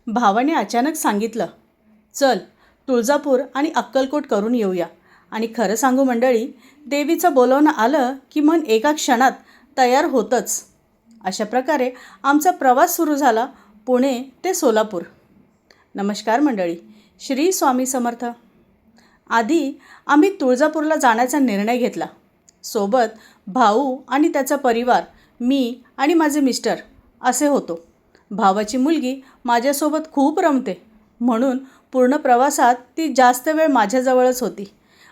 भावाने अचानक सांगितलं, चल तुळजापूर आणि अक्कलकोट करून येऊया. आणि खरं सांगू मंडळी, देवीचं बोलवणं आलं की मन एका क्षणात तयार होतंच. अशा प्रकारे आमचा प्रवास सुरू झाला, पुणे ते सोलापूर. नमस्कार मंडळी, श्री स्वामी समर्थ. आधी आम्ही तुळजापूरला जाण्याचा निर्णय घेतला. सोबत भाऊ आणि त्याचा परिवार, मी आणि माझे मिस्टर असे होतो. भावाची मुलगी माझ्यासोबत खूप रमते, म्हणून पूर्ण प्रवासात ती जास्त वेळ माझ्याजवळच होती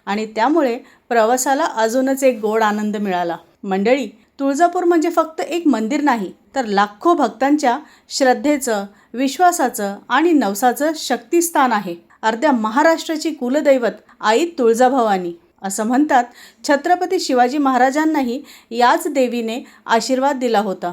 आणि त्यामुळे प्रवासाला अजूनच एक गोड आनंद मिळाला. मंडळी, तुळजापूर म्हणजे फक्त एक मंदिर नाही, तर लाखो भक्तांच्या श्रद्धेचं, विश्वासाचं आणि नवसाचं शक्तिस्थान आहे. अर्ध्या महाराष्ट्राची कुलदैवत आई तुळजाभवानी. असं म्हणतात, छत्रपती शिवाजी महाराजांनाही याच देवीने आशीर्वाद दिला होता.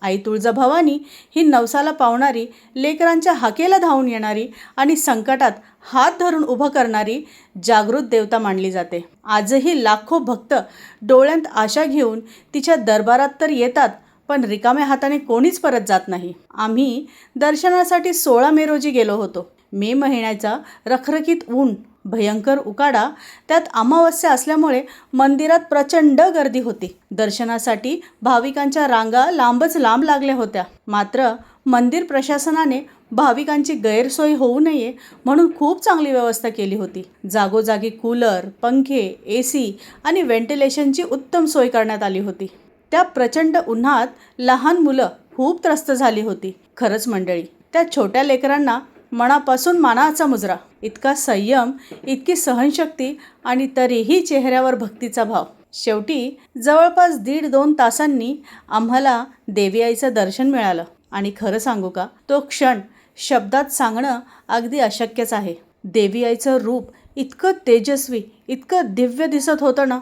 आई तुळजाभवानी ही नवसाला पावणारी, लेकरांच्या हाकेला धावून येणारी आणि संकटात हात धरून उभं करणारी जागृत देवता मानली जाते. आजही लाखो भक्त डोळ्यांत आशा घेऊन तिच्या दरबारात तर येतात, पण रिकाम्या हाताने कोणीच परत जात नाही. आम्ही दर्शनासाठी 16 मे रोजी गेलो होतो. मे महिन्याचा रखरखीत ऊन, भयंकर उकाडा, त्यात अमावस्या असल्यामुळे मंदिरात प्रचंड गर्दी होती. दर्शनासाठी भाविकांच्या रांगा लांबच लांब लागल्या होत्या. मात्र मंदिर प्रशासनाने भाविकांची गैरसोय होऊ नये म्हणून खूप चांगली व्यवस्था केली होती. जागोजागी कूलर, पंखे, AC आणि व्हेंटिलेशनची उत्तम सोय करण्यात आली होती. त्या प्रचंड उन्हात लहान मुलं खूप त्रस्त झाली होती. खरंच मंडळी, त्या छोट्या लेकरांना मनापासून मानाचा मुजरा. इतका संयम, इतकी सहनशक्ती आणि तरीही चेहऱ्यावर भक्तीचा भाव. शेवटी जवळपास 1.5-2 तासांनी आम्हाला देवी आईचं दर्शन मिळालं. आणि खरं सांगू का, तो क्षण शब्दात सांगणं अगदी अशक्यच आहे. देवी आईचं रूप इतकं तेजस्वी, इतकं दिव्य दिसत होतं ना,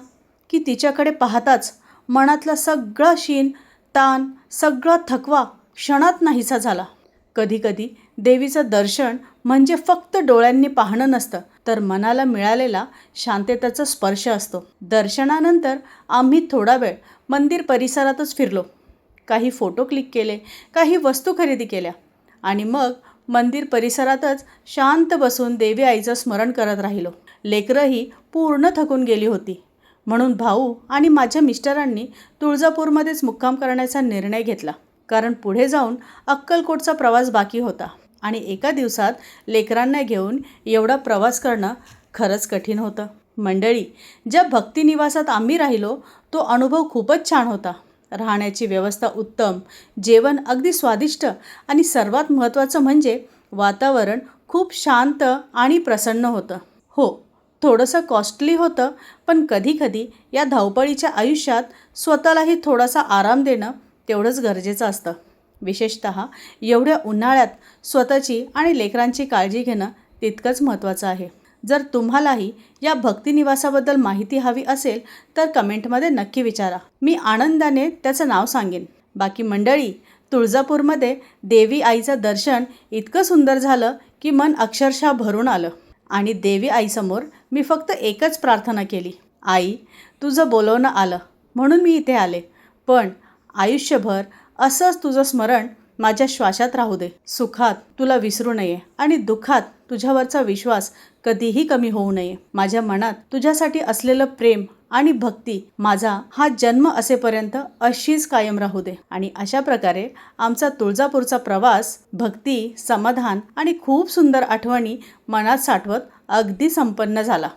की तिच्याकडे पाहताच मनातला सगळा शीण, ताण, सगळा थकवा क्षणात नाहीसा झाला. कधीकधी देवीचं दर्शन म्हणजे फक्त डोळ्यांनी पाहणं नसतं, तर मनाला मिळालेला शांततेचा स्पर्श असतो. दर्शनानंतर आम्ही थोडा वेळ मंदिर परिसरातच फिरलो. काही फोटो क्लिक केले, काही वस्तू खरेदी केल्या आणि मग मंदिर परिसरातच शांत बसून देवी आईचं स्मरण करत राहिलो. लेकरंही पूर्ण थकून गेली होती, म्हणून भाऊ आणि माझ्या मिस्टरांनी तुळजापूरमध्येच मुक्काम करण्याचा निर्णय घेतला. कारण पुढे जाऊन अक्कलकोटचा प्रवास बाकी होता आणि एका दिवसात लेकरांना घेऊन एवढा प्रवास करणं खरंच कठीण होतं. मंडळी, ज्या भक्तिनिवासात आम्ही राहिलो तो अनुभव खूपच छान होता. राहण्याची व्यवस्था उत्तम, जेवण अगदी स्वादिष्ट आणि सर्वात महत्त्वाचं म्हणजे वातावरण खूप शांत आणि प्रसन्न होतं. हो, थोडंसं कॉस्टली होतं, पण कधीकधी या धावपळीच्या आयुष्यात स्वतःलाही थोडासा आराम देणं तेवढंच गरजेचं असतं. विशेषतः एवढ्या उन्हाळ्यात स्वतःची आणि लेकरांची काळजी घेणं तितकंच महत्त्वाचं आहे. जर तुम्हालाही या भक्तिनिवासाबद्दल माहिती हवी असेल तर कमेंटमध्ये नक्की विचारा. मी आनंदाने त्याचं नाव सांगेन. बाकी मंडळी, तुळजापूरमध्ये देवी आईचं दर्शन इतकं सुंदर झालं की मन अक्षरशः भरून आलं. आणि देवी आईसमोर मी फक्त एकच प्रार्थना केली, आई, तुझं बोलवणं आलं म्हणून मी इथे आले, पण आयुष्यभर असंच तुझं स्मरण माझ्या श्वासात राहू दे. सुखात तुला विसरू नये आणि दुःखात तुझ्यावरचा विश्वास कधीही कमी होऊ नये. माझ्या मनात तुझ्यासाठी असलेलं प्रेम आणि भक्ती माझा हा जन्म असेपर्यंत अशीच कायम राहू दे. आणि अशा प्रकारे आमचा तुळजापूरचा प्रवास भक्ती, समाधान आणि खूप सुंदर आठवणी मनात साठवत अगदी संपन्न झाला.